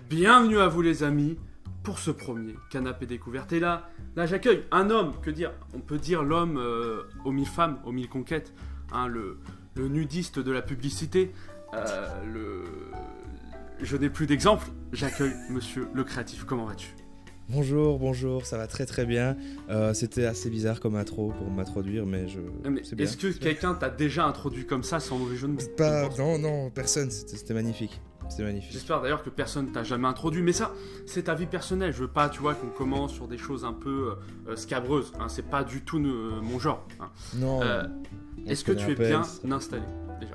Bienvenue à vous les amis pour ce premier canapé découverte. Et là j'accueille un homme, que dire? On peut dire l'homme aux 1000 femmes, aux 1000 conquêtes, hein, le nudiste de la publicité, je n'ai plus d'exemple. J'accueille monsieur le créatif, comment vas-tu? Bonjour, ça va très très bien. C'était assez bizarre comme intro pour m'introduire, mais c'est bien. Est-ce que quelqu'un t'a déjà introduit comme ça sans mauvais jeu de mots? Non, personne, c'était magnifique. C'était magnifique. J'espère d'ailleurs que personne t'a jamais introduit, mais ça, c'est ta vie personnelle. Je veux pas, tu vois, qu'on commence sur des choses un peu scabreuses. Hein, c'est pas du tout mon genre. Hein. Non. Est-ce que tu es bien installé déjà?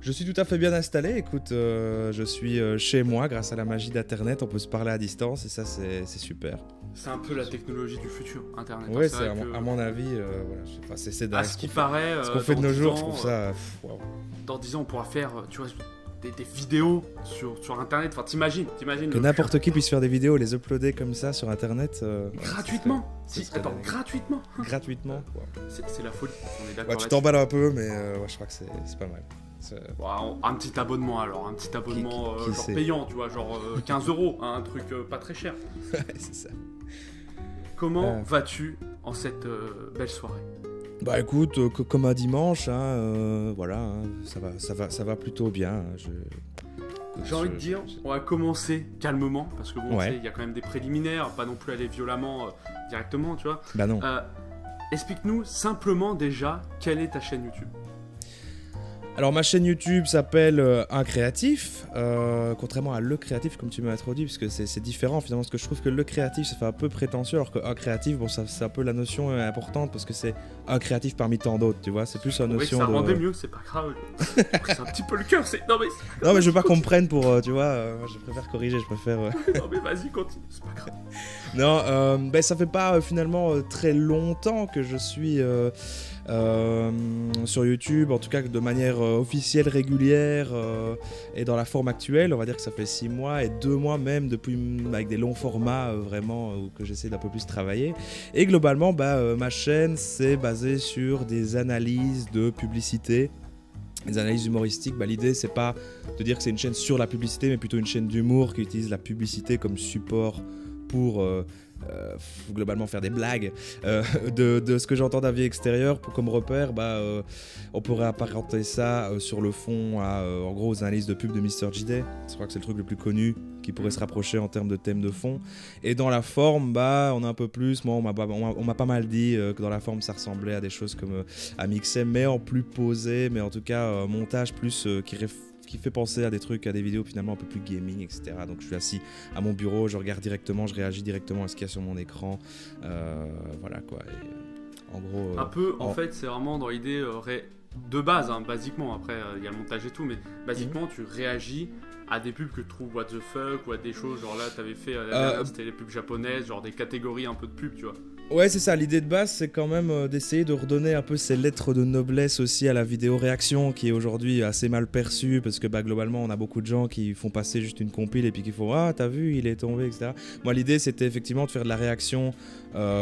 Je suis tout à fait bien installé. Écoute, je suis chez moi grâce à la magie d'Internet. On peut se parler à distance et ça, c'est super. C'est un peu la technologie du futur, Internet. Ouais, c'est à mon avis, voilà. C'est à ce qui paraît, ce qu'on fait de nos jours, je trouve ça. Wow. Dans 10 ans, on pourra faire, tu vois, des vidéos sur Internet. Enfin, t'imagines que n'importe qui puisse faire des vidéos, les uploader comme ça sur Internet. Gratuitement. Gratuitement. Gratuitement. Wow. C'est la folie. On est d'accord. Ouais, tu t'emballes un peu, mais je crois que c'est pas mal. Wow, un petit abonnement alors, un petit abonnement genre payant, tu vois, genre 15 €, hein, un truc pas très cher. Ouais, c'est ça. Comment vas-tu en cette belle soirée? Bah écoute, comme un dimanche, hein, voilà, hein, ça va plutôt bien. J'ai envie de dire, on va commencer calmement, parce que bon, ouais. il y a quand même des préliminaires, pas non plus aller violemment directement, tu vois. Bah non. Explique-nous simplement déjà, quelle est ta chaîne YouTube? Alors ma chaîne YouTube s'appelle Un Créatif, contrairement à Le Créatif comme tu m'as introduit, parce que c'est différent finalement, parce que je trouve que Le Créatif ça fait un peu prétentieux, alors que Un Créatif, bon c'est un peu la notion importante, parce que c'est un créatif parmi tant d'autres, tu vois, c'est plus une notion ça rendait mieux, c'est pas grave. C'est un petit peu le cœur, c'est... Non mais je veux pas qu'on me prenne pour, tu vois, je préfère corriger, non mais vas-y, continue, c'est pas grave. Non, ça fait pas finalement très longtemps que je suis... sur YouTube, en tout cas de manière officielle, régulière et dans la forme actuelle, on va dire que ça fait 6 mois et 2 mois même depuis, avec des longs formats vraiment que j'essaie d'un peu plus travailler. Et globalement, ma chaîne c'est basée sur des analyses de publicité, des analyses humoristiques. L'idée c'est pas de dire que c'est une chaîne sur la publicité, mais plutôt une chaîne d'humour qui utilise la publicité comme support pour globalement faire des blagues de ce que j'entends d'un vie extérieure comme repère. On pourrait apparenter ça sur le fond à en gros aux analyses de pub de Mr. JD. Je crois que c'est le truc le plus connu qui pourrait se rapprocher en termes de thème de fond. Et dans la forme, on a un peu plus. Moi, on m'a pas mal dit que dans la forme, ça ressemblait à des choses comme Amixem, mais en plus posé, mais en tout cas montage plus qui fait penser à des trucs, à des vidéos finalement un peu plus gaming, etc. Donc je suis assis à mon bureau, je regarde directement, je réagis directement à ce qu'il y a sur mon écran. Voilà quoi. Et en gros. Un peu, en fait, c'est vraiment dans l'idée de base, hein, basiquement. Après, il y a le montage et tout, mais basiquement, tu réagis à des pubs que tu trouves what the fuck ou à des choses, genre là, t'avais fait, c'était les pubs japonaises, genre des catégories un peu de pubs, tu vois. Ouais, c'est ça, l'idée de base c'est quand même d'essayer de redonner un peu ces lettres de noblesse aussi à la vidéo réaction qui est aujourd'hui assez mal perçue, parce que globalement on a beaucoup de gens qui font passer juste une compile et puis qui font « Ah t'as vu, il est tombé », etc. Moi l'idée c'était effectivement de faire de la réaction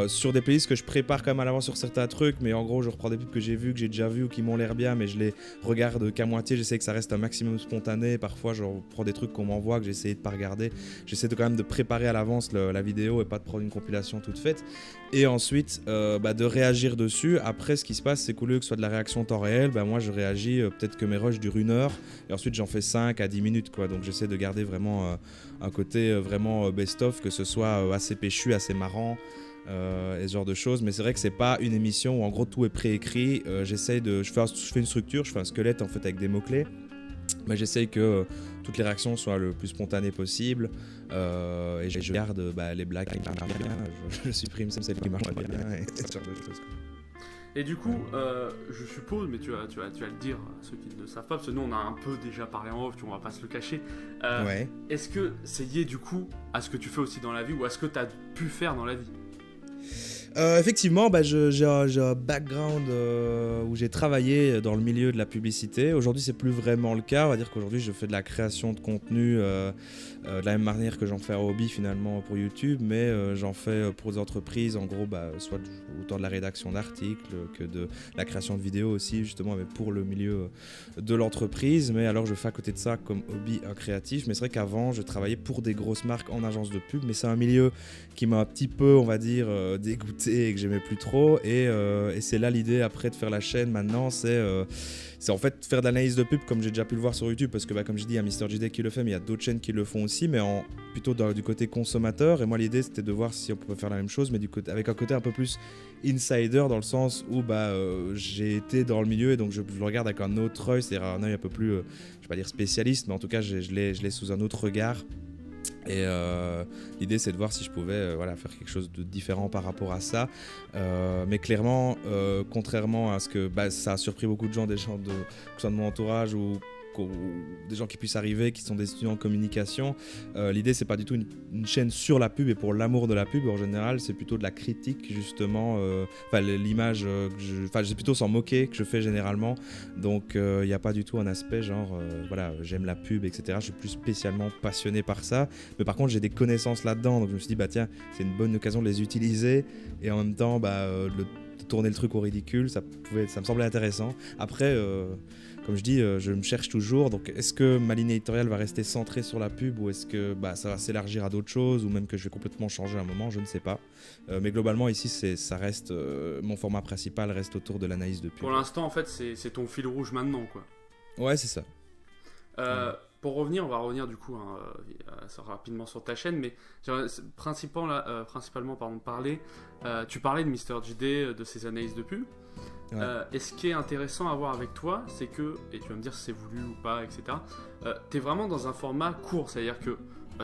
sur des playlists que je prépare quand même à l'avance sur certains trucs, mais en gros je reprends des pubs que j'ai vues, que j'ai déjà vues ou qui m'ont l'air bien, mais je les regarde qu'à moitié, j'essaie que ça reste un maximum spontané. Parfois je reprends des trucs qu'on m'envoie que j'essaie de pas regarder, j'essaie quand même de préparer à l'avance la vidéo et pas de prendre une compilation toute faite. Et ensuite de réagir dessus. Après ce qui se passe c'est qu'au lieu que ce soit de la réaction en temps réel, moi je réagis, peut-être que mes rushs durent 1 heure et ensuite j'en fais 5 à 10 minutes quoi. Donc j'essaie de garder vraiment un côté vraiment best-of, que ce soit assez péchu, assez marrant et ce genre de choses. Mais c'est vrai que c'est pas une émission où en gros tout est préécrit. Je fais une structure, je fais un squelette en fait avec des mots-clés. Mais j'essaye que toutes les réactions soient le plus spontanées possible et je garde les blagues qui marchent bien, je supprime celles qui marchent pas bien et ce genre de choses. Et du coup, je suppose, mais tu vas le dire à ceux qui ne le savent pas, parce que nous on a un peu déjà parlé en off, on va pas se le cacher. Ouais. Est-ce que c'est lié du coup à ce que tu fais aussi dans la vie ou à ce que tu as pu faire dans la vie? Effectivement, j'ai un background où j'ai travaillé dans le milieu de la publicité. Aujourd'hui, c'est plus vraiment le cas. On va dire qu'aujourd'hui, je fais de la création de contenu de la même manière que j'en fais un hobby finalement pour YouTube, mais j'en fais pour des entreprises, en gros, soit autant de la rédaction d'articles que de la création de vidéos aussi, justement, mais pour le milieu de l'entreprise. Mais alors, je fais à côté de ça comme hobby un créatif. Mais c'est vrai qu'avant, je travaillais pour des grosses marques en agence de pub, mais c'est un milieu qui m'a un petit peu, on va dire, dégoûté et que j'aimais plus trop. Et c'est là l'idée après de faire la chaîne maintenant, c'est en fait faire de l'analyse de pub comme j'ai déjà pu le voir sur YouTube, parce que comme je dis, il y a MrJD qui le fait, mais il y a d'autres chaînes qui le font aussi, mais plutôt du côté consommateur. Et moi l'idée c'était de voir si on pouvait faire la même chose, mais avec un côté un peu plus insider, dans le sens où j'ai été dans le milieu et donc je le regarde avec un autre œil, c'est-à-dire un œil un peu plus, je vais pas dire spécialiste, mais en tout cas je l'ai sous un autre regard. Et l'idée c'est de voir si je pouvais faire quelque chose de différent par rapport à ça, mais clairement contrairement à ce que ça a surpris beaucoup de gens, que ce soit de mon entourage ou des gens qui puissent arriver, qui sont des étudiants en communication, l'idée c'est pas du tout une chaîne sur la pub et pour l'amour de la pub. En général c'est plutôt de la critique justement, l'image c'est plutôt s'en moquer que je fais généralement, donc il n'y a pas du tout un aspect genre j'aime la pub etc. Je suis plus spécialement passionné par ça, mais par contre j'ai des connaissances là-dedans, donc je me suis dit tiens, c'est une bonne occasion de les utiliser et en même temps de tourner le truc au ridicule, ça me semblait intéressant. Après comme je dis, je me cherche toujours, donc est-ce que ma ligne éditoriale va rester centrée sur la pub, ou est-ce que ça va s'élargir à d'autres choses, ou même que je vais complètement changer à un moment, je ne sais pas. Mais globalement ici, ça reste, mon format principal reste autour de l'analyse de pub. Pour l'instant en fait c'est ton fil rouge maintenant quoi. Ouais, c'est ça. Pour revenir, on va revenir du coup rapidement sur ta chaîne, mais principalement parler, tu parlais de MrJD, de ses analyses de pub. Ouais. Et ce qui est intéressant à voir avec toi, c'est que, et tu vas me dire si c'est voulu ou pas, etc., tu es vraiment dans un format court, c'est-à-dire que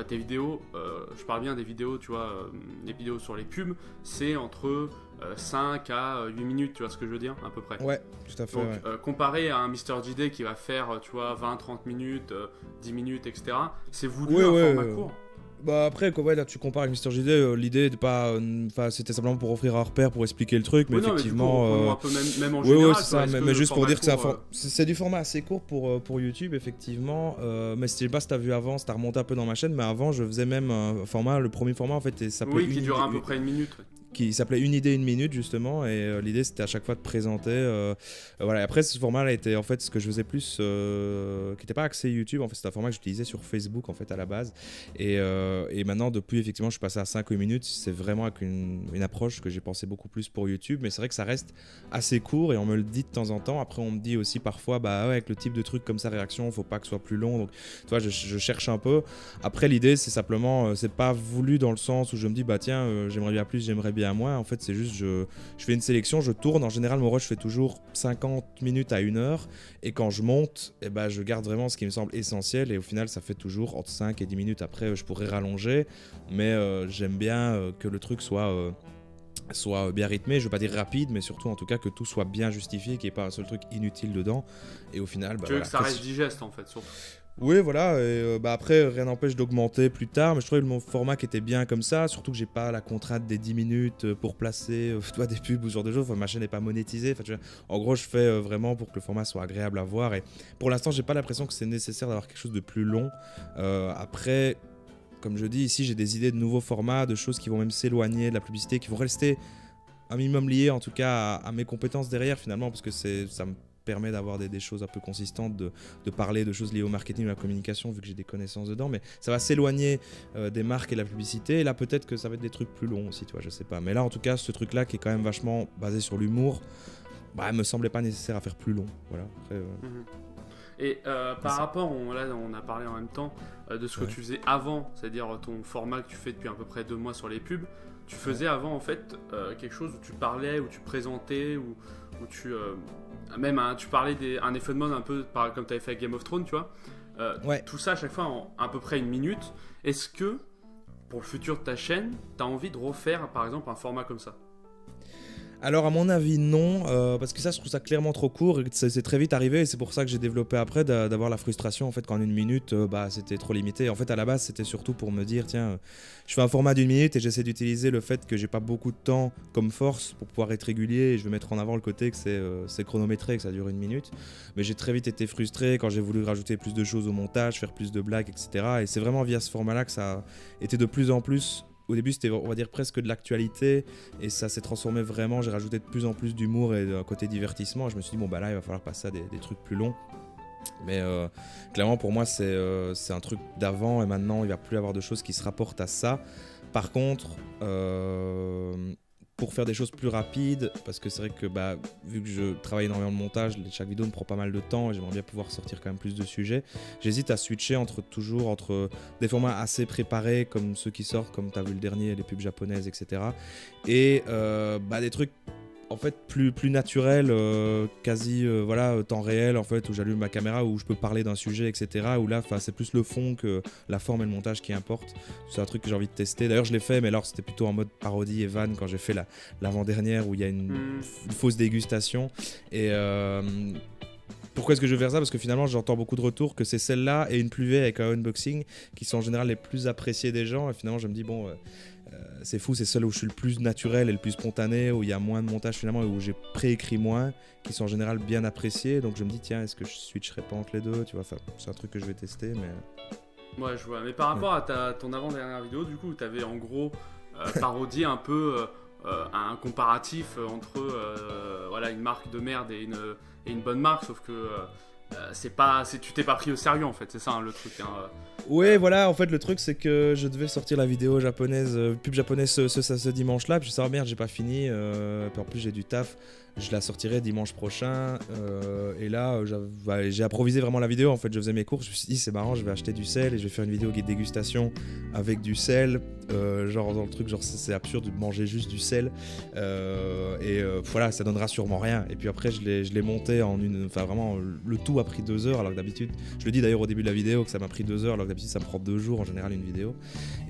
tes vidéos, je parle bien des vidéos, tu vois, les vidéos sur les pubs, c'est entre 5 à 8 minutes, tu vois ce que je veux dire, à peu près. Ouais, tout à fait. Donc, comparé à un MrJD qui va faire, tu vois, 20-30 minutes, 10 minutes, etc., c'est voulu un format court. Après, là tu compares avec MrJD, l'idée de pas. C'était simplement pour offrir un repère, pour expliquer le truc, mais effectivement. Mais un peu même en général. C'est ça, mais juste pour dire que c'est du format assez court pour YouTube, effectivement. Mais je sais pas si t'as vu avant, ça remonté un peu dans ma chaîne, mais avant je faisais même un format, le premier format en fait, ça s'appelait. Oui, qui durait à peu près une minute. Qui s'appelait Une idée, une minute justement, et l'idée c'était à chaque fois de présenter après ce format là était en fait ce que je faisais plus qui n'était pas axé YouTube, en fait c'était un format que j'utilisais sur Facebook en fait à la base, et maintenant depuis effectivement je suis passé à 5 ou 8 minutes, c'est vraiment avec une approche que j'ai pensé beaucoup plus pour YouTube, mais c'est vrai que ça reste assez court et on me le dit de temps en temps. Après on me dit aussi parfois avec le type de truc comme ça réaction, faut pas que ce soit plus long, donc tu vois je cherche un peu. Après l'idée c'est simplement c'est pas voulu dans le sens où je me dis tiens j'aimerais bien plus, j'aimerais bien à moi. En fait c'est juste je fais une sélection, je tourne. En général mon rush je fais toujours 50 minutes à 1 heure, et quand je monte je garde vraiment ce qui me semble essentiel, et au final ça fait toujours entre 5 et 10 minutes. Après je pourrais rallonger, mais j'aime bien que le truc soit bien rythmé, je veux pas dire rapide, mais surtout en tout cas que tout soit bien justifié, qu'il n'y ait pas un seul truc inutile dedans, et au final tu veux que ça reste digeste en fait surtout. Oui, voilà, et après rien n'empêche d'augmenter plus tard, mais je trouvais mon format qui était bien comme ça, surtout que j'ai pas la contrainte des 10 minutes pour placer des pubs ou ce genre de choses. Ma chaîne n'est pas monétisée, en gros je fais vraiment pour que le format soit agréable à voir, et pour l'instant j'ai pas l'impression que c'est nécessaire d'avoir quelque chose de plus long. Après, comme je dis ici, j'ai des idées de nouveaux formats, de choses qui vont même s'éloigner de la publicité, qui vont rester un minimum liées en tout cas à mes compétences derrière finalement, parce que ça me permet d'avoir des choses un peu consistantes, de parler de choses liées au marketing ou à la communication, vu que j'ai des connaissances dedans, mais ça va s'éloigner des marques et de la publicité, et là peut-être que ça va être des trucs plus longs aussi, tu vois, je sais pas. Mais là en tout cas ce truc là qui est quand même vachement basé sur l'humour, me semblait pas nécessaire à faire plus long, voilà. Après, Et par rapport, on a parlé en même temps de ce que tu faisais avant, c'est-à-dire ton format que tu fais depuis à peu près 2 mois sur les pubs. Tu faisais avant en fait quelque chose où tu parlais, où tu présentais, où tu tu parlais un effet de mode un peu comme tu avais fait avec Game of Thrones, tu vois. Tout ça à chaque fois en à peu près 1 minute. Est-ce que pour le futur de ta chaîne, tu as envie de refaire par exemple un format comme ça ? Alors à mon avis non, parce que ça je trouve ça clairement trop court et que c'est très vite arrivé et c'est pour ça que j'ai développé après d'avoir la frustration en fait qu'en une minute c'était trop limité. En fait à la base c'était surtout pour me dire tiens je fais un format d'une minute et j'essaie d'utiliser le fait que j'ai pas beaucoup de temps comme force pour pouvoir être régulier et je veux mettre en avant le côté que c'est chronométré, que ça dure une minute. Mais j'ai très vite été frustré quand j'ai voulu rajouter plus de choses au montage, faire plus de blagues etc. Et c'est vraiment via ce format là que ça a été de plus en plus. Au début, c'était, on va dire, presque de l'actualité et ça s'est transformé vraiment. J'ai rajouté de plus en plus d'humour et d'un côté divertissement. Et je me suis dit, bon, bah là, il va falloir passer à des trucs plus longs. Mais clairement, pour moi, c'est un truc d'avant et maintenant, il ne va plus y avoir de choses qui se rapportent à ça. Par contre, pour faire des choses plus rapides, parce que c'est vrai que vu que je travaille énormément de montage, chaque vidéo me prend pas mal de temps et j'aimerais bien pouvoir sortir quand même plus de sujets, j'hésite à switcher entre des formats assez préparés comme ceux qui sortent, comme tu as vu le dernier, les pubs japonaises, etc. Et des trucs en fait plus naturel, quasi temps réel en fait, où j'allume ma caméra, où je peux parler d'un sujet, etc. Où là c'est plus le fond que la forme et le montage qui importent. C'est un truc que j'ai envie de tester. D'ailleurs je l'ai fait, mais alors c'était plutôt en mode parodie et van quand j'ai fait l'avant-dernière où il y a une fausse dégustation. Et pourquoi est-ce que je vais faire ça ? Parce que finalement j'entends beaucoup de retours que c'est celle-là et une plus vieille avec un unboxing qui sont en général les plus appréciées des gens. Et finalement je me dis c'est fou, c'est celle où je suis le plus naturel et le plus spontané, où il y a moins de montage finalement et où j'ai préécrit moins, qui sont en général bien appréciés. Donc je me dis tiens, est-ce que je switcherai pas entre les deux, tu vois, c'est un truc que je vais tester, mais... Ouais, je vois. Mais par rapport à ton avant-dernière vidéo, du coup, tu avais en gros parodié un peu un comparatif entre une marque de merde et une bonne marque, sauf que tu t'es pas pris au sérieux en fait, c'est ça le truc. Ouais, voilà, en fait le truc c'est que je devais sortir la vidéo japonaise, pub japonaise ce dimanche-là, puis je me suis dit, merde, j'ai pas fini, puis en plus j'ai du taf. Je la sortirai dimanche prochain et là j'ai improvisé vraiment la vidéo. En fait je faisais mes courses, je me suis dit c'est marrant, je vais acheter du sel et je vais faire une vidéo qui est dégustation avec du sel, genre dans le truc genre c'est absurde de manger juste du sel voilà, ça donnera sûrement rien. Et puis après je l'ai monté vraiment le tout a pris 2 heures, alors que d'habitude, je le dis d'ailleurs au début de la vidéo que ça m'a pris 2 heures, alors que d'habitude ça me prend 2 jours en général une vidéo.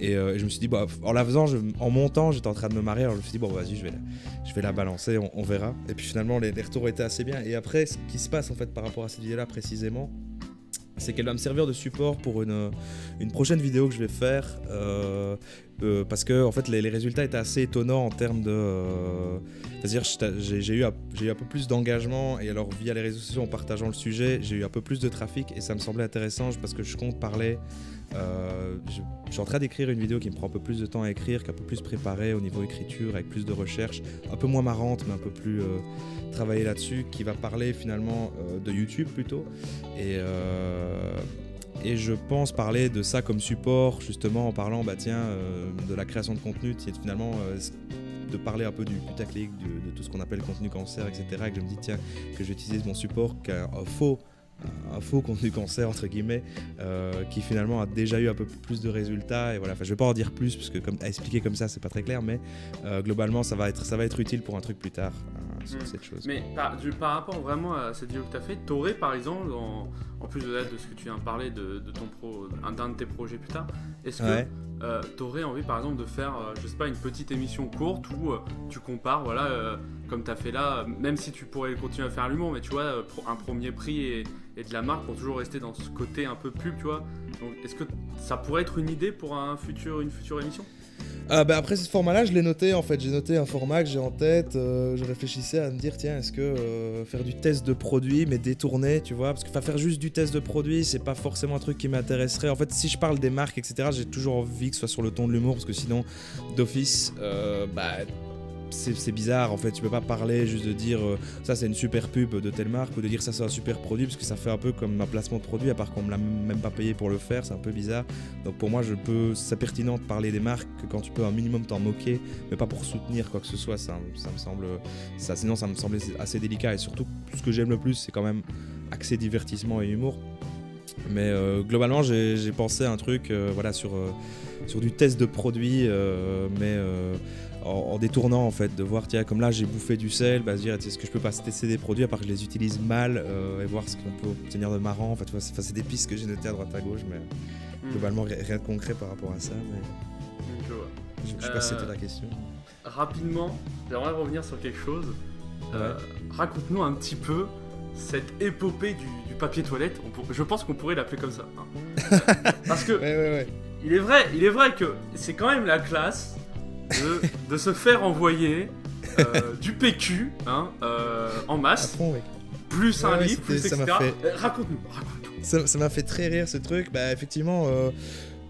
Et je me suis dit en la faisant, en montant j'étais en train de me marrer, alors je me suis dit vas-y je vais la balancer, on verra. Et puis finalement les retours étaient assez bien. Et après ce qui se passe en fait par rapport à cette vidéo là précisément, c'est qu'elle va me servir de support pour une prochaine vidéo que je vais faire parce que en fait les résultats étaient assez étonnants en termes de c'est-à-dire j'ai eu un peu plus d'engagement et alors via les réseaux sociaux en partageant le sujet j'ai eu un peu plus de trafic et ça me semblait intéressant parce que je compte parler je suis en train d'écrire une vidéo qui me prend un peu plus de temps à écrire, qui est un peu plus préparée au niveau écriture avec plus de recherche, un peu moins marrante mais un peu plus travaillée là-dessus, qui va parler finalement de YouTube plutôt et je pense parler de ça comme support justement en parlant de la création de contenu, finalement de parler un peu du putaclic, de tout ce qu'on appelle contenu cancer, etc. Et que je me dis tiens, que j'utilise mon support qu'un faux contenu cancer entre guillemets qui finalement a déjà eu un peu plus de résultats et voilà, je vais pas en dire plus parce que comme à expliquer comme ça c'est pas très clair, mais globalement ça va être utile pour un truc plus tard sur cette chose. Mais par rapport vraiment à cette vidéo que tu as fait, t'aurais par exemple en plus de ce que tu viens de parler de d'un de tes projets plus tard, est-ce que t'aurais envie par exemple de faire je sais pas, une petite émission courte où tu compares comme tu as fait là, même si tu pourrais continuer à faire l'humour, mais tu vois un premier prix et de la marque pour toujours rester dans ce côté un peu pub, tu vois. Donc est-ce que ça pourrait être une idée pour une future émission? Après ce format-là, je l'ai noté en fait. J'ai noté un format que j'ai en tête. Je réfléchissais à me dire tiens, est-ce que faire du test de produit mais détourné, tu vois, parce que faire juste du test de produit, c'est pas forcément un truc qui m'intéresserait. En fait, si je parle des marques, etc., j'ai toujours envie que ce soit sur le ton de l'humour parce que sinon, d'office, c'est bizarre en fait, tu peux pas parler juste de dire ça c'est une super pub de telle marque ou de dire ça c'est un super produit parce que ça fait un peu comme un placement de produit à part qu'on me l'a même pas payé pour le faire, c'est un peu bizarre. Donc pour moi c'est pertinent de parler des marques que quand tu peux un minimum t'en moquer mais pas pour soutenir quoi que ce soit, ça me semble sinon ça me semblait assez délicat et surtout ce que j'aime le plus c'est quand même axé divertissement et humour. Mais globalement j'ai pensé à un truc sur du test de produit en détournant en fait, de voir tiens comme là j'ai bouffé du sel, se dire est-ce que je peux pas tester des produits à part que je les utilise mal et voir ce qu'on peut obtenir de marrant. En fait, c'est des pistes que j'ai notées à droite à gauche mais globalement rien de concret par rapport à ça, mais je vois. Je sais pas si c'était la question. Rapidement, j'aimerais revenir sur quelque chose. Raconte-nous un petit peu cette épopée du papier toilette. Je pense qu'on pourrait l'appeler comme ça. Hein. Parce que il est vrai que c'est quand même la classe de se faire envoyer du PQ en masse. À fond, plus un livre, plus etc. Raconte-nous. Ça m'a fait très rire ce truc. Bah effectivement,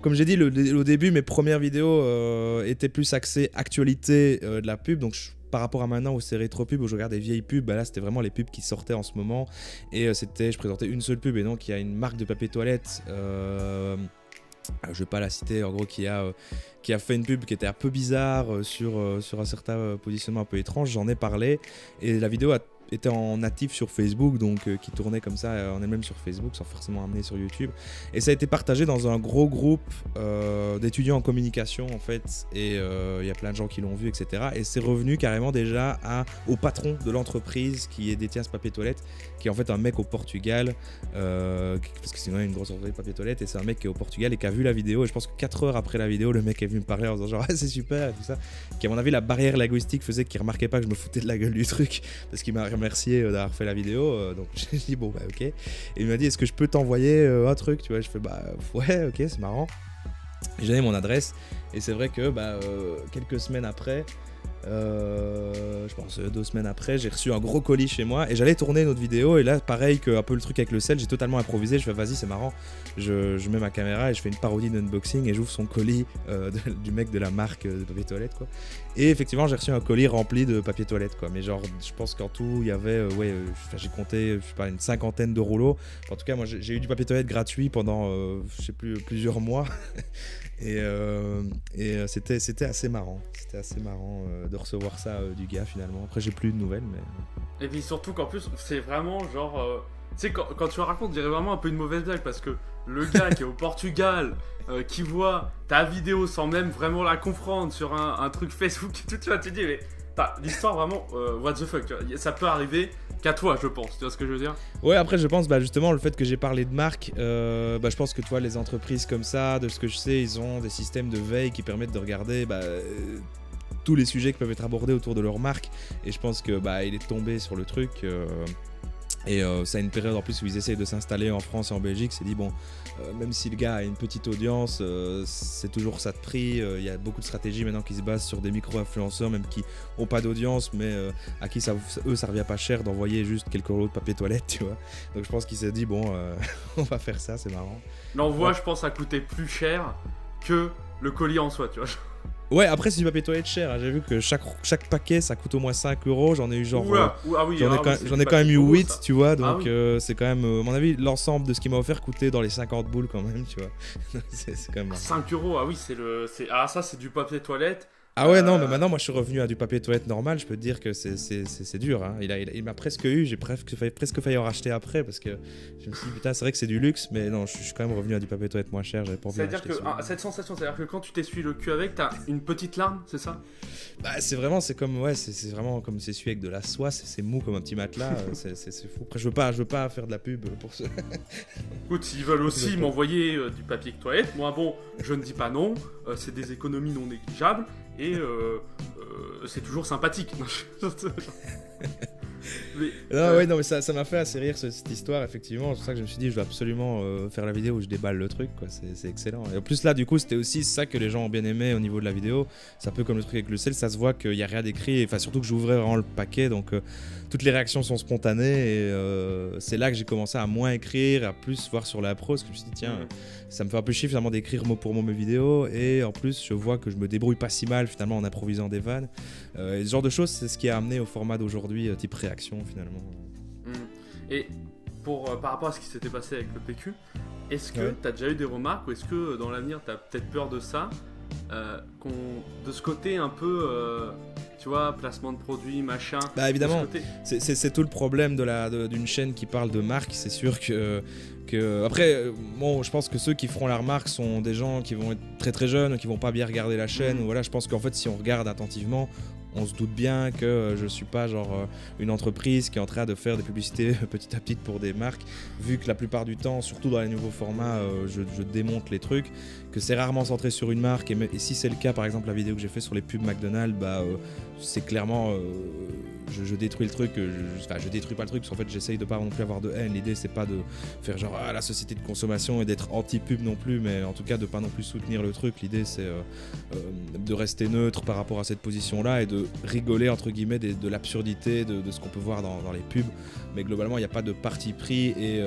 comme j'ai dit, au début, mes premières vidéos étaient plus axées actualité de la pub. Donc par rapport à maintenant où c'est rétro pub, où je regarde des vieilles pubs, bah là c'était vraiment les pubs qui sortaient en ce moment. Et je présentais une seule pub. Et donc il y a une marque de papier toilette. Je vais pas la citer, en gros, qui a fait une pub qui était un peu bizarre sur un certain positionnement un peu étrange. J'en ai parlé et la vidéo était en natif sur Facebook, donc qui tournait comme ça en elle-même sur Facebook sans forcément amener sur YouTube, et ça a été partagé dans un gros groupe d'étudiants en communication en fait, et il y a plein de gens qui l'ont vu, etc. Et c'est revenu carrément déjà au patron de l'entreprise qui détient ce papier toilette, qui est en fait un mec au Portugal, parce que sinon il y a une grosse entreprise de papier toilette, et c'est un mec qui est au Portugal et qui a vu la vidéo, et je pense que 4 heures après la vidéo, le mec est venu me parler en disant genre c'est super et tout ça, qui à mon avis la barrière linguistique faisait qu'il remarquait pas que je me foutais de la gueule du truc, parce qu'il m'a remercié d'avoir fait la vidéo, donc j'ai dit bon bah ok, et il m'a dit est-ce que je peux t'envoyer un truc, tu vois, je fais bah ouais ok c'est marrant, j'ai donné mon adresse, et c'est vrai que quelques semaines après, je pense 2 semaines après, j'ai reçu un gros colis chez moi et j'allais tourner une autre vidéo, et là pareil que un peu le truc avec le sel, j'ai totalement improvisé, je fais vas-y c'est marrant, je mets ma caméra et je fais une parodie d'unboxing et j'ouvre son colis du mec de la marque de papier toilette quoi, et effectivement j'ai reçu un colis rempli de papier toilette quoi, mais genre je pense qu'en tout il y avait j'ai compté je sais pas une 50aine de rouleaux, en tout cas moi j'ai eu du papier toilette gratuit pendant je sais plus plusieurs mois et c'était assez marrant, de recevoir ça du gars finalement. Après j'ai plus de nouvelles, mais et puis surtout qu'en plus c'est vraiment genre tu sais quand tu racontes, on dirait vraiment un peu une mauvaise blague, parce que le gars qui est au Portugal qui voit ta vidéo sans même vraiment la comprendre sur un truc Facebook et tout, tu vois, tu dis mais l'histoire vraiment what the fuck, tu vois, ça peut arriver qu'à toi je pense, tu vois ce que je veux dire. Ouais, après je pense justement le fait que j'ai parlé de marque, je pense que toi les entreprises comme ça, de ce que je sais, ils ont des systèmes de veille qui permettent de regarder tous les sujets qui peuvent être abordés autour de leur marque, et je pense que il est tombé sur le truc et ça a une période en plus où ils essayent de s'installer en France et en Belgique, c'est dit bon même si le gars a une petite audience, c'est toujours ça de prix, il y a beaucoup de stratégies maintenant qui se basent sur des micro-influenceurs même qui n'ont pas d'audience, mais à qui ça revient pas cher d'envoyer juste quelques rouleaux de papier toilette, tu vois. Donc je pense qu'il s'est dit bon on va faire ça, c'est marrant. L'envoi je pense a coûté plus cher que le colis en soi, tu vois. Ouais, après c'est du papier toilette cher, hein. J'ai vu que chaque paquet ça coûte au moins 5€, j'en ai eu genre j'en ai quand même eu 8 ça. Tu vois, donc c'est quand même à mon avis l'ensemble de ce qu'il m'a offert coûtait dans les 50 boules quand même, tu vois. c'est quand même 5€, ah oui, ça c'est du papier toilette. Ah ouais, non, mais maintenant, moi, je suis revenu à du papier toilette normal. Je peux te dire que c'est dur. Hein. Il m'a presque eu. J'ai presque failli en racheter après parce que je me suis dit, putain, c'est vrai que c'est du luxe, mais non, je suis quand même revenu à du papier toilette moins cher. J'avais pas envie c'est-à-dire que cette sensation, c'est-à-dire que quand tu t'essuies le cul avec, t'as une petite larme, c'est ça? C'est vraiment comme s'essuyer avec de la soie. C'est mou comme un petit matelas. c'est fou. Après, je veux pas faire de la pub pour ce. Écoute, s'ils veulent aussi m'envoyer du papier toilette, moi, bon, je ne dis pas non. C'est des économies non négligeables. Et c'est toujours sympathique. mais ça m'a fait assez rire cette histoire, effectivement. C'est pour ça que je me suis dit je dois absolument faire la vidéo où je déballe le truc, quoi. C'est excellent. Et en plus là du coup c'était aussi ça que les gens ont bien aimé au niveau de la vidéo. C'est un peu comme le truc avec le sel, ça se voit qu'il n'y a rien d'écrit, enfin surtout que j'ouvrais vraiment le paquet, donc toutes les réactions sont spontanées, et c'est là que j'ai commencé à moins écrire, à plus voir sur la prose, que je me suis dit tiens, ça me fait un peu chier finalement d'écrire mot pour mot mes vidéos, et en plus je vois que je me débrouille pas si mal finalement en improvisant des vannes, et ce genre de choses c'est ce qui a amené au format d'aujourd'hui type réaction finalement. Et par rapport à ce qui s'était passé avec le PQ, est-ce que tu as déjà eu des remarques, ou est-ce que dans l'avenir tu as peut-être peur de ça, de ce côté un peu tu vois, placement de produits, machin. Évidemment, c'est tout le problème d'une chaîne qui parle de marque. C'est sûr que après, bon, je pense que ceux qui feront la remarque sont des gens qui vont être très très jeunes, qui vont pas bien regarder la chaîne. Voilà, je pense qu'en fait, si on regarde attentivement, on se doute bien que je suis pas genre une entreprise qui est en train de faire des publicités petit à petit pour des marques, vu que la plupart du temps, surtout dans les nouveaux formats, je démonte les trucs, que c'est rarement centré sur une marque, et si c'est le cas, par exemple la vidéo que j'ai fait sur les pubs McDonald's, c'est clairement je détruis le truc, je détruis pas le truc parce qu'en fait j'essaye de pas non plus avoir de haine. L'idée c'est pas de faire genre la société de consommation et d'être anti-pub non plus, mais en tout cas de pas non plus soutenir le truc. L'idée c'est de rester neutre par rapport à cette position là et de rigoler entre guillemets de l'absurdité de ce qu'on peut voir dans les pubs, mais globalement il n'y a pas de parti pris et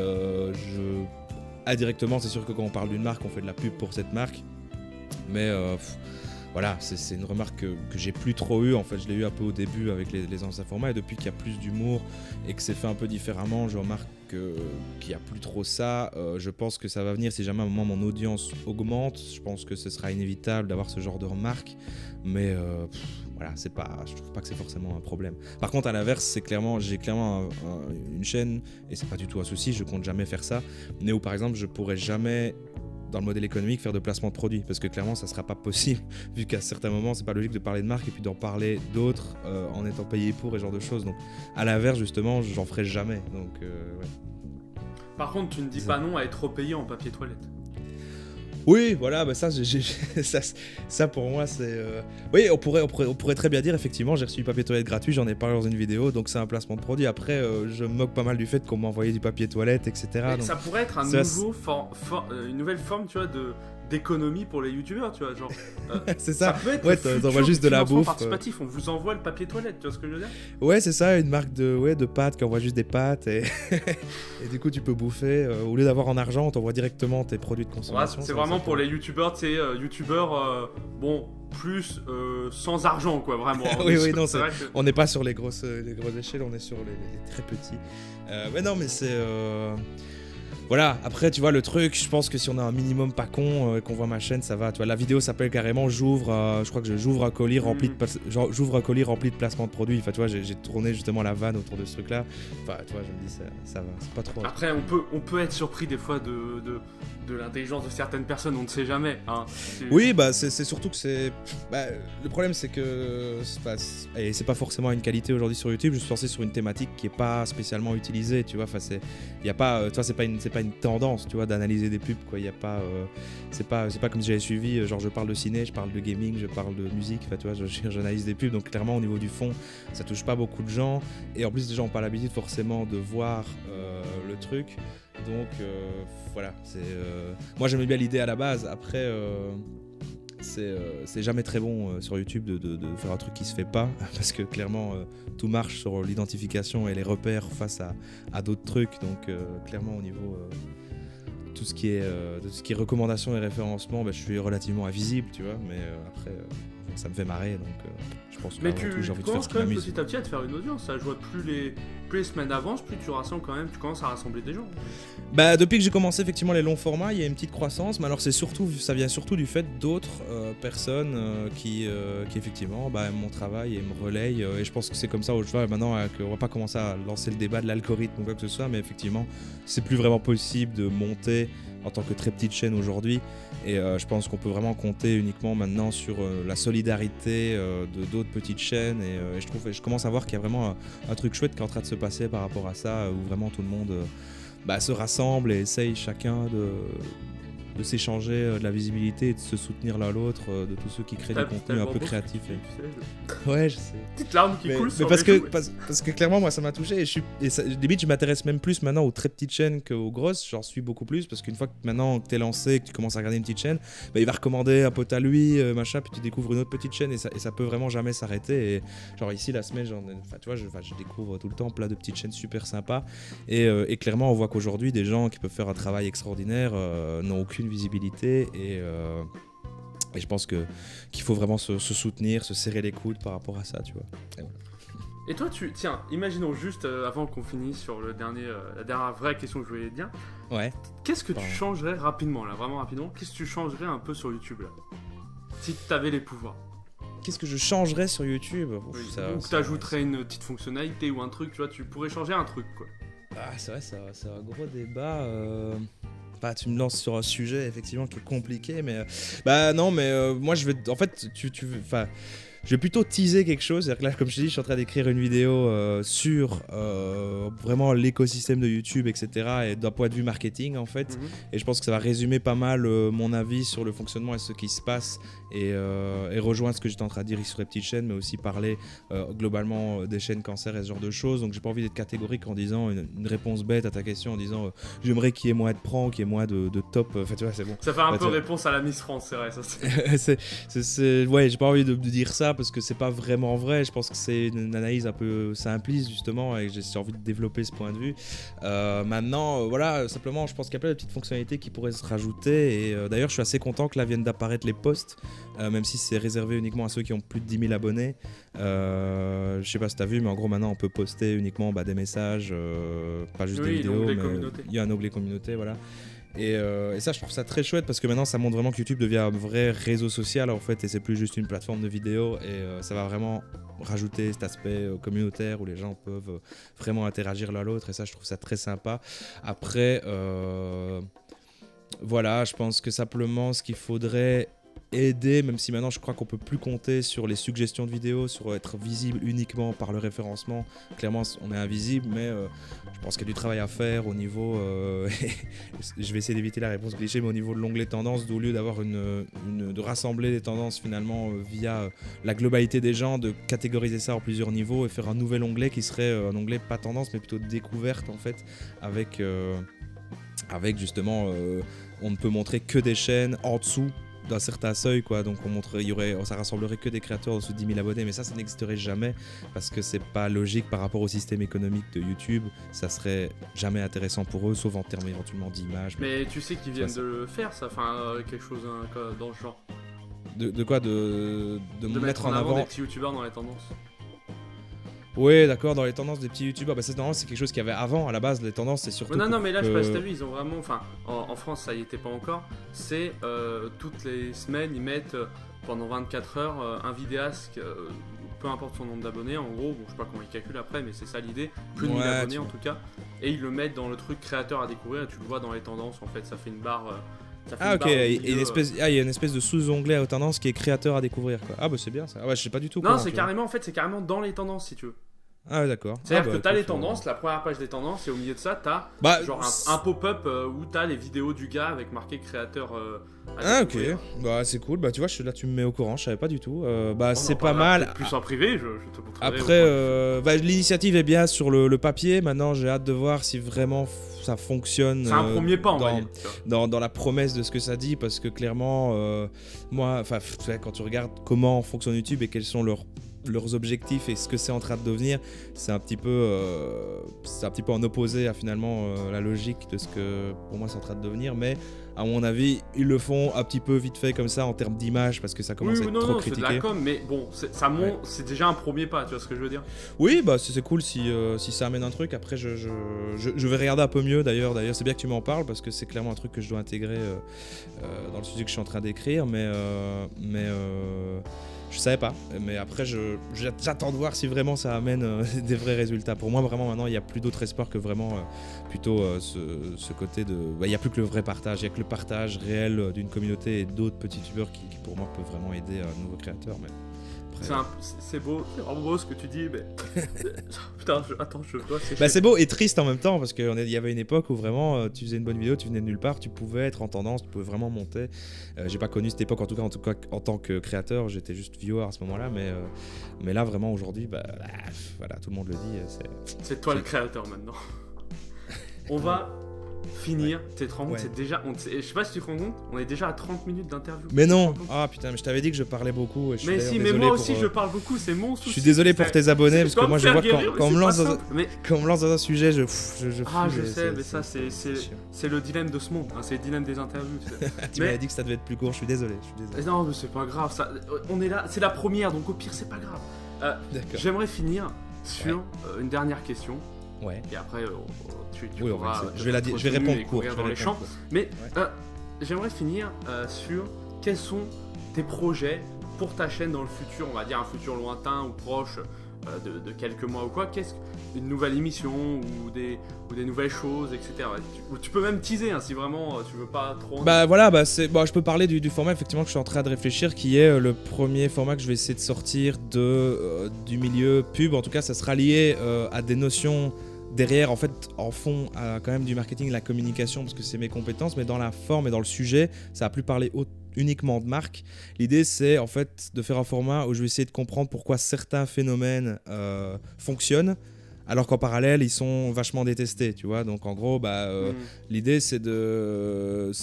indirectement c'est sûr que quand on parle d'une marque on fait de la pub pour cette marque, mais voilà, c'est une remarque que j'ai plus trop eue. En fait, je l'ai eu un peu au début avec les anciens formats, et depuis qu'il y a plus d'humour et que c'est fait un peu différemment, je remarque qu'il n'y a plus trop ça. Je pense que ça va venir si jamais à un moment mon audience augmente. Je pense que ce sera inévitable d'avoir ce genre de remarques, mais voilà, je trouve pas que c'est forcément un problème. Par contre, à l'inverse, j'ai clairement une chaîne, et c'est pas du tout un souci, je compte jamais faire ça, mais où par exemple je pourrais jamais, dans le modèle économique, faire de placement de produits, parce que clairement ça sera pas possible vu qu'à certains moments c'est pas logique de parler de marque et puis d'en parler d'autres en étant payé pour et ce genre de choses. Donc à l'inverse justement j'en ferai jamais, donc ouais. Par contre tu ne dis pas non à être trop payé en papier toilette. Oui, voilà, bah ça, ça pour moi c'est... Oui, on pourrait très bien dire effectivement j'ai reçu du papier toilette gratuit, j'en ai parlé dans une vidéo, donc c'est un placement de produit. Après je me moque pas mal du fait qu'on m'a envoyé du papier toilette, etc. Donc, ça pourrait être une nouvelle forme, tu vois, d'économie pour les youtubeurs, tu vois, genre c'est ça peut être ouais, t'envoies juste de la bouffe participatif, on vous envoie le papier toilette, tu vois ce que je veux dire. Ouais, c'est ça, une marque de pâtes qui envoie juste des pâtes et et du coup tu peux bouffer au lieu d'avoir en argent, on t'envoie directement tes produits de consommation. Ouais, c'est vraiment pour les youtubeurs, tu sais, youtubeurs bon plus sans argent quoi, vraiment. oui, non, on n'est pas sur les grosses échelles, on est sur les très petits. Mais non, mais c'est voilà, après tu vois le truc, je pense que si on a un minimum pas con qu'on voit ma chaîne, ça va. Tu vois, la vidéo s'appelle carrément je crois que j'ouvre un colis rempli de placements de produits. Enfin tu vois, j'ai tourné justement la vanne autour de ce truc là. Enfin tu vois, je me dis ça va, c'est pas trop. Après on peut être surpris des fois de l'intelligence de certaines personnes, on ne sait jamais hein. Oui, bah c'est surtout que c'est le problème c'est que c'est pas forcément une qualité aujourd'hui sur YouTube. Je suis lancé sur une thématique qui est pas spécialement utilisée, tu vois. Enfin il y a pas tu vois, c'est pas une tendance, tu vois, d'analyser des pubs quoi. Il y a pas c'est pas comme si j'avais suivi genre je parle de ciné, je parle de gaming, je parle de musique. Enfin tu vois, j'analyse des pubs, donc clairement au niveau du fond ça touche pas beaucoup de gens, et en plus les gens ont pas l'habitude forcément de voir le truc. Donc voilà, moi j'aimais bien l'idée à la base. Après c'est jamais très bon sur YouTube de faire un truc qui se fait pas parce que clairement tout marche sur l'identification et les repères face à d'autres trucs. Donc clairement au niveau tout ce qui est recommandations et référencement, je suis relativement invisible, tu vois, mais après ça me fait marrer, donc je pense que j'ai envie de faire ce qui m'amuse. Petit à petit à te faire une audience, ça, je vois plus les semaines avancent, plus tu rassembles quand même, tu commences à rassembler des gens. Depuis que j'ai commencé effectivement les longs formats, il y a une petite croissance, mais alors ça vient surtout du fait d'autres personnes qui effectivement aiment mon travail et me relayent, et je pense que c'est comme ça, je vois maintenant qu'on va pas commencer à lancer le débat de l'algorithme ou quoi que ce soit, mais effectivement c'est plus vraiment possible de monter en tant que très petite chaîne aujourd'hui, et je pense qu'on peut vraiment compter uniquement maintenant sur la solidarité de d'autres petites chaînes, et je commence à voir qu'il y a vraiment un truc chouette qui est en train de se passer par rapport à ça, où vraiment tout le monde se rassemble et essaye chacun de s'échanger de la visibilité et de se soutenir l'un l'autre, de tous ceux qui créent du contenu un peu créatif. Ouais, je sais. Petite larme qui coule sur parce que clairement moi ça m'a touché, limite je m'intéresse même plus maintenant aux très petites chaînes qu'aux grosses. J'en suis beaucoup plus parce qu'une fois que maintenant que t'es lancé, que tu commences à regarder une petite chaîne, il va recommander un pote à lui, machin, puis tu découvres une autre petite chaîne, et ça peut vraiment jamais s'arrêter. Et genre ici la semaine, tu vois, je découvre tout le temps plein de petites chaînes super sympas, et clairement on voit qu'aujourd'hui des gens qui peuvent faire un travail extraordinaire n'ont aucune visibilité, et je pense qu'il faut vraiment se soutenir, se serrer les coudes par rapport à ça, tu vois. Et voilà. Et toi, tiens, imaginons juste, avant qu'on finisse sur la dernière vraie question que je voulais te dire. Ouais. Qu'est-ce que tu changerais rapidement, là, vraiment rapidement, qu'est-ce que tu changerais un peu sur YouTube, là, si tu avais les pouvoirs? Qu'est-ce que je changerais sur YouTube? Ou que tu ajouterais une petite fonctionnalité ou un truc, tu vois, tu pourrais changer un truc, quoi. Ah, c'est vrai, c'est un gros débat. Tu me lances sur un sujet effectivement qui est compliqué, mais non, mais moi je vais, en fait, je vais plutôt teaser quelque chose. C'est-à-dire que là, comme je te dis, je suis en train d'écrire une vidéo sur vraiment l'écosystème de YouTube, etc. Et d'un point de vue marketing, en fait. Et je pense que ça va résumer pas mal mon avis sur le fonctionnement et ce qui se passe. Et rejoindre ce que j'étais en train de dire sur les petites chaînes, mais aussi parler globalement des chaînes cancer et ce genre de choses. Donc j'ai pas envie d'être catégorique en disant une réponse bête à ta question, en disant j'aimerais qu'il y ait moins de pranks, qu'il y ait moins de top. Enfin tu vois, c'est bon. Ça fait un peu réponse à la Miss France, c'est vrai. Ça, ouais, j'ai pas envie de dire ça parce que c'est pas vraiment vrai. Je pense que c'est une analyse un peu simpliste justement et j'ai envie de développer ce point de vue. Maintenant, voilà, simplement, je pense qu'il y a plein de petites fonctionnalités qui pourraient se rajouter. Et d'ailleurs, je suis assez content que là viennent d'apparaître les posts. Même si c'est réservé uniquement à ceux qui ont plus de 10 000 abonnés. Je sais pas si t'as vu, mais en gros maintenant on peut poster uniquement des messages, pas juste des vidéos, mais il y a un onglet communauté, voilà. Et ça je trouve ça très chouette parce que maintenant ça montre vraiment que YouTube devient un vrai réseau social en fait, et c'est plus juste une plateforme de vidéos, et ça va vraiment rajouter cet aspect communautaire où les gens peuvent vraiment interagir l'un à l'autre, et ça je trouve ça très sympa. Après voilà, je pense que simplement ce qu'il faudrait aider, même si maintenant je crois qu'on peut plus compter sur les suggestions de vidéos, sur être visible uniquement par le référencement. Clairement on est invisible, mais je pense qu'il y a du travail à faire au niveau je vais essayer d'éviter la réponse cliché, mais au niveau de l'onglet tendance, au lieu d'avoir de rassembler les tendances finalement via la globalité des gens, de catégoriser ça en plusieurs niveaux et faire un nouvel onglet qui serait un onglet pas tendance mais plutôt découverte en fait, avec justement on ne peut montrer que des chaînes en dessous d'un certain seuil, quoi. Donc ça rassemblerait que des créateurs en dessous de 10 000 abonnés, mais ça n'existerait jamais parce que c'est pas logique par rapport au système économique de YouTube. Ça serait jamais intéressant pour eux, sauf en termes éventuellement d'image. Mais tu sais qu'ils viennent de le faire, ça, enfin quelque chose dans le genre. De quoi de mettre en avant des petits youtubeurs dans les tendances. Oui, d'accord, dans les tendances des petits youtubeurs, bah c'est quelque chose qu'il y avait avant, à la base, les tendances, c'est surtout... Non, mais là, je sais pas si t'as vu, ils ont vraiment... Enfin, en France, ça y était pas encore, c'est toutes les semaines, ils mettent pendant 24 heures un vidéaste, peu importe son nombre d'abonnés, en gros, bon, je sais pas comment ils calculent après, mais c'est ça l'idée, plus de 1000 abonnés en tout cas, et ils le mettent dans le truc créateur à découvrir, et tu le vois dans les tendances, en fait, ça fait une barre... ok, il y a une espèce de sous-onglet à tendance qui est créateur à découvrir, quoi. Ah bah c'est bien ça. Ah ouais, je sais pas du tout. Non, c'est carrément, en fait, c'est carrément dans les tendances si tu veux. Ah d'accord. C'est-à-dire que t'as les tendances, la première page des tendances, et au milieu de ça, t'as genre un pop-up où t'as les vidéos du gars avec marqué créateur. Ok, bah c'est cool. Bah tu vois, là tu me mets au courant, je savais pas du tout. C'est pas mal. Plus en privé, je te montrerai. Après, l'initiative est bien sur le papier. Maintenant, j'ai hâte de voir si vraiment ça fonctionne. C'est un premier pas, on va dire. Dans la promesse de ce que ça dit, parce que clairement, moi, quand tu regardes comment fonctionne YouTube et quels sont leurs objectifs et ce que c'est en train de devenir, c'est un petit peu en opposé à finalement la logique de ce que pour moi c'est en train de devenir, mais à mon avis ils le font un petit peu vite fait comme ça en termes d'image parce que ça commence à être trop critiqué. C'est de la com, mais bon, c'est déjà un premier pas, tu vois ce que je veux dire. Oui, bah c'est cool si ça amène un truc. Après je vais regarder un peu mieux d'ailleurs c'est bien que tu m'en parles parce que c'est clairement un truc que je dois intégrer dans le sujet que je suis en train d'écrire, mais je savais pas, mais après j'attends de voir si vraiment ça amène des vrais résultats. Pour moi vraiment maintenant il n'y a plus d'autre espoir que vraiment plutôt ce côté de... Il n'y a plus que le vrai partage, il n'y a que le partage réel d'une communauté et d'autres petits youtubeurs qui pour moi peuvent vraiment aider un nouveau créateur. Mais c'est beau, c'est vraiment beau ce que tu dis, mais... Putain, je dois sécher. Bah c'est beau et triste en même temps, parce qu'il y avait une époque où vraiment tu faisais une bonne vidéo, tu venais de nulle part, tu pouvais être en tendance, tu pouvais vraiment monter. J'ai pas connu cette époque en tout cas en tant que créateur, j'étais juste viewer à ce moment-là, mais là vraiment aujourd'hui, voilà, tout le monde le dit. C'est toi le créateur maintenant. On va... finir, t'es 30, c'est déjà... je sais pas si tu te rends compte, on est déjà à 30 minutes d'interview. Mais non. Ah putain, mais je t'avais dit que je parlais beaucoup. Mais moi aussi je parle beaucoup, c'est mon souci. Je suis désolé pour tes abonnés, parce que moi je vois quand on me lance dans un sujet, je sais, mais ça c'est le dilemme de ce monde, hein, c'est le dilemme des interviews. Tu m'avais dit que ça devait être plus court, je suis désolé. Non mais c'est pas grave, on est là, c'est la première, donc au pire c'est pas grave. J'aimerais finir sur une dernière question. Ouais. Et après, tu pourras. Je vais répondre court. Dans les champs. Mais j'aimerais finir sur quels sont tes projets pour ta chaîne dans le futur, on va dire un futur lointain ou proche. de quelques mois ou quoi, qu'est-ce une nouvelle émission ou des nouvelles choses, etc. Tu peux même teaser si vraiment tu veux pas trop. Je peux parler du format effectivement que je suis en train de réfléchir, qui est le premier format que je vais essayer de sortir du milieu pub. En tout cas, ça sera lié à des notions derrière, en fait, en fond, à quand même du marketing, la communication, parce que c'est mes compétences, mais dans la forme et dans le sujet, ça va plus parler uniquement de marque. L'idée, c'est en fait de faire un format où je vais essayer de comprendre pourquoi certains phénomènes fonctionnent, alors qu'en parallèle, ils sont vachement détestés, tu vois. Donc en gros, l'idée, c'est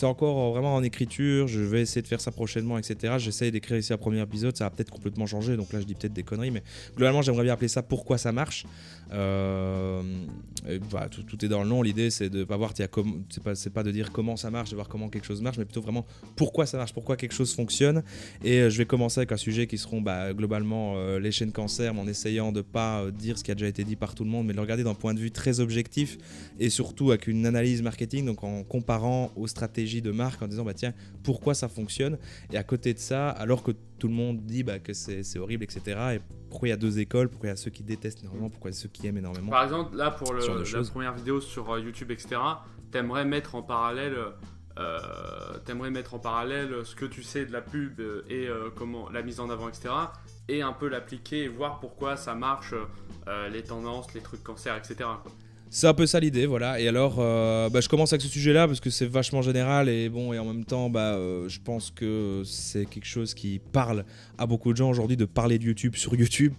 encore vraiment en écriture. Je vais essayer de faire ça prochainement, etc. J'essaye d'écrire ici un premier épisode. Ça va peut-être complètement changer. Donc là, je dis peut-être des conneries, mais globalement, j'aimerais bien appeler ça pourquoi ça marche. Tout est dans le nom. L'idée, c'est de pas voir, c'est pas de dire comment ça marche, de voir comment quelque chose marche, mais plutôt vraiment pourquoi ça marche, pourquoi quelque chose fonctionne. Et je vais commencer avec un sujet qui seront globalement les chaînes cancer, mais en essayant de pas dire ce qui a déjà été dit par tout le monde, mais de le regarder d'un point de vue très objectif et surtout avec une analyse marketing, donc en comparant aux stratégies de marque, en disant tiens, pourquoi ça fonctionne, et à côté de ça, alors que tout le monde dit que c'est horrible, etc., et pourquoi il y a deux écoles, pourquoi il y a ceux qui détestent énormément, pourquoi il y a ceux qui aiment énormément. Par exemple, là pour la première vidéo sur YouTube, etc., t'aimerais mettre en parallèle ce que tu sais de la pub et comment la mise en avant, etc., et un peu l'appliquer et voir pourquoi ça marche, les tendances, les trucs cancer, etc., quoi. C'est un peu ça l'idée, voilà. Et alors, je commence avec ce sujet-là parce que c'est vachement général et en même temps, je pense que c'est quelque chose qui parle à beaucoup de gens aujourd'hui, de parler de YouTube sur YouTube,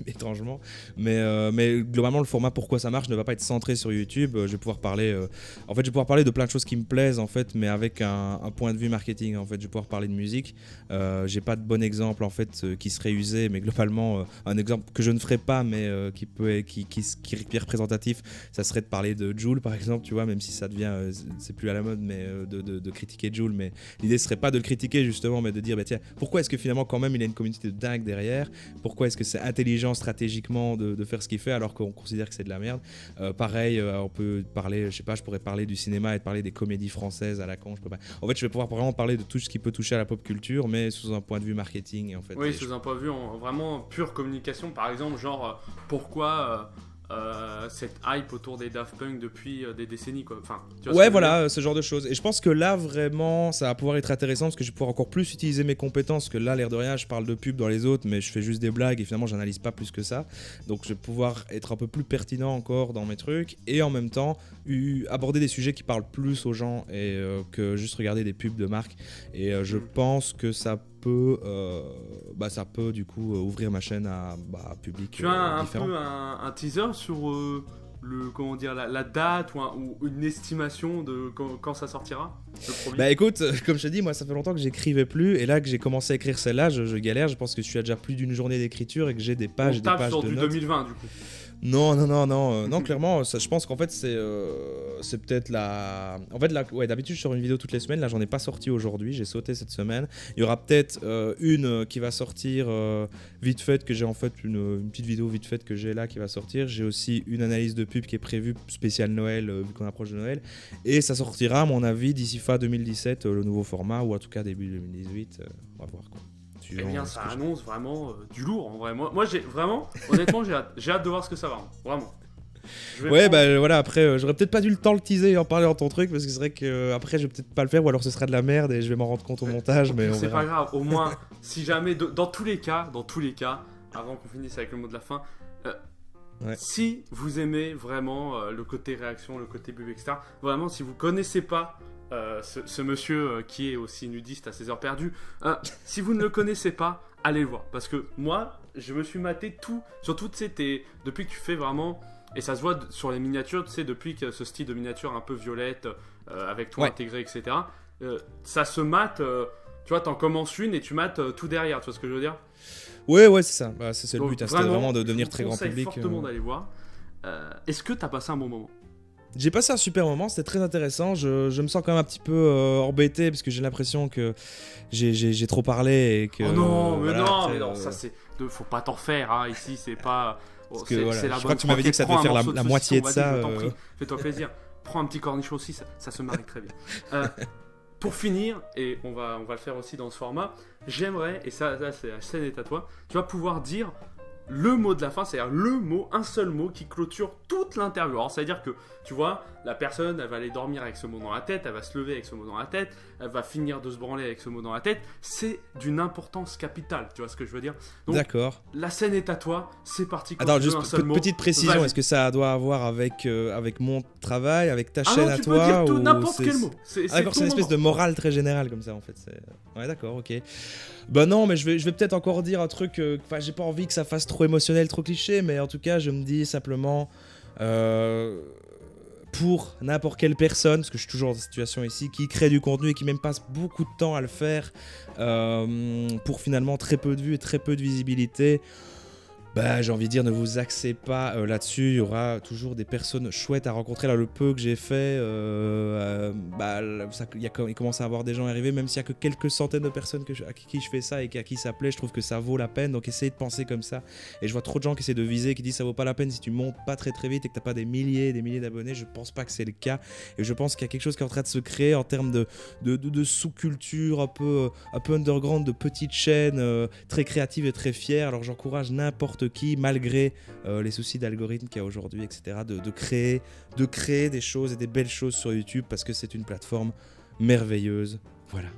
étrangement. Mais globalement, le format pourquoi ça marche ne va pas être centré sur YouTube. Je vais pouvoir parler, de plein de choses qui me plaisent en fait, mais avec un point de vue marketing. En fait, je vais pouvoir parler de musique. J'ai pas de bon exemple en fait qui serait usé, mais globalement, un exemple que je ne ferai pas, mais qui est représentatif. Ça serait de parler de Jul par exemple, tu vois, même si ça devient, c'est plus à la mode, mais de critiquer Jul. Mais l'idée serait pas de le critiquer justement, mais de dire tiens, pourquoi est-ce que finalement quand même il a une communauté de dingue derrière, pourquoi est-ce que c'est intelligent stratégiquement de faire ce qu'il fait alors qu'on considère que c'est de la merde. Pareil, on peut parler, je pourrais parler du cinéma et de parler des comédies françaises à la con, je peux pas. En fait, je vais pouvoir vraiment parler de tout ce qui peut toucher à la pop culture, mais sous un point de vue marketing et en fait. Oui, sous un point de vue vraiment pure communication, par exemple, genre pourquoi cette hype autour des Daft Punk depuis des décennies, quoi. Enfin, tu vois ce genre de choses. Et je pense que là vraiment ça va pouvoir être intéressant parce que je vais pouvoir encore plus utiliser mes compétences, que là l'air de rien je parle de pub dans les autres mais je fais juste des blagues et finalement j'analyse pas plus que ça, donc je vais pouvoir être un peu plus pertinent encore dans mes trucs et en même temps aborder des sujets qui parlent plus aux gens et que juste regarder des pubs de marque. Et je pense que ça peut du coup ouvrir ma chaîne à public différent. Tu as différent. Un peu un teaser sur la date ou une estimation de quand ça sortira, le produit? Écoute, comme je te dis, moi ça fait longtemps que j'écrivais plus et là que j'ai commencé à écrire celle-là, je galère. Je pense que je suis à déjà plus d'une journée d'écriture et que j'ai des pages, de notes. 2020 du coup. Non, clairement, ça, je pense qu'en fait c'est peut-être d'habitude je sors une vidéo toutes les semaines, là j'en ai pas sorti aujourd'hui, j'ai sauté cette semaine. Il y aura peut-être une qui va sortir vite fait, que j'ai en fait une petite vidéo vite faite que j'ai là qui va sortir. J'ai aussi une analyse de pub qui est prévue spéciale Noël vu qu'on approche de Noël, et ça sortira à mon avis d'ici fin 2017 le nouveau format, ou en tout cas début 2018, on va voir quoi. Eh bien, ça annonce vraiment du lourd en vrai. Moi j'ai vraiment, honnêtement, j'ai hâte de voir ce que ça va. Vraiment. Après, j'aurais peut-être pas dû le temps le teaser et en parler dans ton truc, parce que c'est vrai que après je vais peut-être pas le faire, ou alors ce sera de la merde et je vais m'en rendre compte au montage. Mais c'est pas grave, au moins, si jamais, dans tous les cas, avant qu'on finisse avec le mot de la fin, si vous aimez vraiment le côté réaction, le côté pub, etc., vraiment, si vous connaissez pas ce monsieur qui est aussi nudiste à ses heures perdues, si vous ne le connaissez pas, allez le voir, parce que moi je me suis maté tout, surtout depuis que tu fais vraiment, et ça se voit sur les miniatures, tu sais, depuis que ce style de miniature un peu violette avec toi intégré, etc., ça se mate, tu vois, t'en commences une et tu mates tout derrière, tu vois ce que je veux dire? Ouais, c'est ça, c'est le but, c'était vraiment de devenir très grand public. Je conseille fortement d'aller voir. Est-ce que t'as passé un bon moment? J'ai passé un super moment, c'était très intéressant. Je me sens quand même un petit peu embêté parce que j'ai l'impression que j'ai trop parlé et que. Oh non, mais non, ça c'est. Faut pas t'en faire, hein. Ici c'est pas. C'est la je crois que tu m'avais dit que ça devait faire la moitié de ça. Fais-toi plaisir. Prends un petit cornichon aussi, ça se marie très bien. Pour finir, et on va le faire aussi dans ce format, j'aimerais, et ça c'est la scène est à toi, tu vas pouvoir dire le mot de la fin, c'est-à-dire le mot, un seul mot qui clôture toute l'interview. Alors, c'est-à-dire que, tu vois, la personne, elle va aller dormir avec ce mot dans la tête, elle va se lever avec ce mot dans la tête, elle va finir de se branler avec ce mot dans la tête. C'est d'une importance capitale, tu vois ce que je veux dire? Donc, D'accord. la scène est à toi, c'est parti. Attends, juste petite précision, Vas-y. est-ce que ça doit avoir avec mon travail, avec ta chaîne non, à tu toi peux dire ou n'importe quel mot. D'accord, c'est une espèce de morale très générale comme ça en fait. Ouais, d'accord, ok. Bah non, mais je vais peut-être encore dire un truc. Enfin, j'ai pas envie que ça fasse trop émotionnel, trop cliché, mais en tout cas, je me dis simplement. Pour n'importe quelle personne, parce que je suis toujours dans cette situation ici, qui crée du contenu et qui même passe beaucoup de temps à le faire pour finalement très peu de vues et très peu de visibilité, bah, j'ai envie de dire, ne vous axez pas là-dessus. Il y aura toujours des personnes chouettes à rencontrer. Là, le peu que j'ai fait, il commence à avoir des gens arrivés, même s'il n'y a que quelques centaines de personnes à qui je fais ça et à qui ça plaît, je trouve que ça vaut la peine. Donc, essayez de penser comme ça. Et je vois trop de gens qui essaient de viser, qui disent ça vaut pas la peine si tu montes pas très très vite et que tu n'as pas des milliers et des milliers d'abonnés. Je pense pas que c'est le cas. Et je pense qu'il y a quelque chose qui est en train de se créer en termes de sous-culture un peu underground, de petites chaînes très créatives et très fières. Alors, j'encourage n'importe qui, malgré les soucis d'algorithme qu'il y a aujourd'hui, etc., de créer des choses et des belles choses sur YouTube parce que c'est une plateforme merveilleuse. Voilà.